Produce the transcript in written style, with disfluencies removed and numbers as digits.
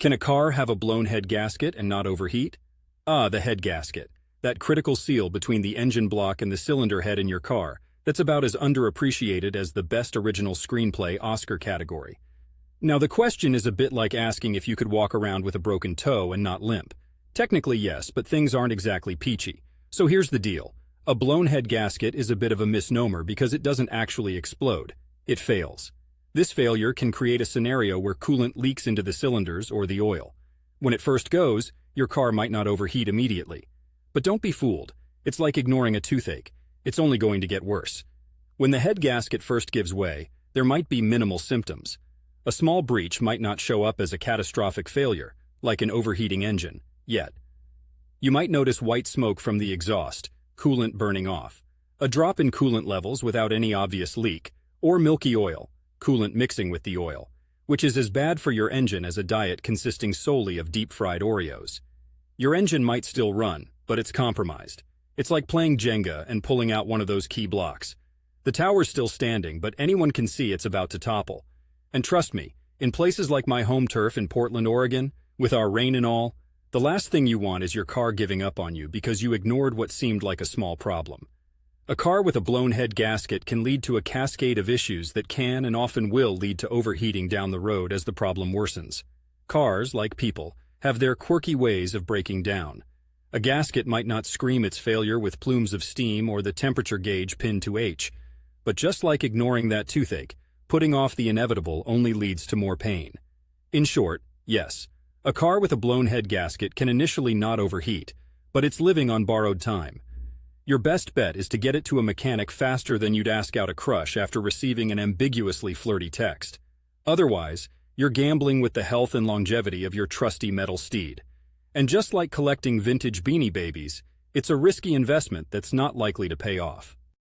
Can a car have a blown head gasket and not overheat? Ah, the head gasket. That critical seal between the engine block and the cylinder head in your car that's about as underappreciated as the Best Original Screenplay Oscar category. Now the question is a bit like asking if you could walk around with a broken toe and not limp. Technically yes, but things aren't exactly peachy. So here's the deal. A blown head gasket is a bit of a misnomer because it doesn't actually explode. It fails. This failure can create a scenario where coolant leaks into the cylinders or the oil. When it first goes, your car might not overheat immediately. But don't be fooled. It's like ignoring a toothache. It's only going to get worse. When the head gasket first gives way, there might be minimal symptoms. A small breach might not show up as a catastrophic failure, like an overheating engine, yet. You might notice white smoke from the exhaust, coolant burning off, a drop in coolant levels without any obvious leak, or milky oil, coolant mixing with the oil, which is as bad for your engine as a diet consisting solely of deep-fried Oreos. Your engine might still run, but it's compromised. It's like playing Jenga and pulling out one of those key blocks. The tower's still standing, but anyone can see it's about to topple. And trust me, in places like my home turf in Portland, Oregon, with our rain and all, the last thing you want is your car giving up on you because you ignored what seemed like a small problem. A car with a blown head gasket can lead to a cascade of issues that can and often will lead to overheating down the road as the problem worsens. Cars, like people, have their quirky ways of breaking down. A gasket might not scream its failure with plumes of steam or the temperature gauge pinned to H, but just like ignoring that toothache, putting off the inevitable only leads to more pain. In short, yes, a car with a blown head gasket can initially not overheat, but it's living on borrowed time. Your best bet is to get it to a mechanic faster than you'd ask out a crush after receiving an ambiguously flirty text. Otherwise, you're gambling with the health and longevity of your trusty metal steed. And just like collecting vintage Beanie Babies, it's a risky investment that's not likely to pay off.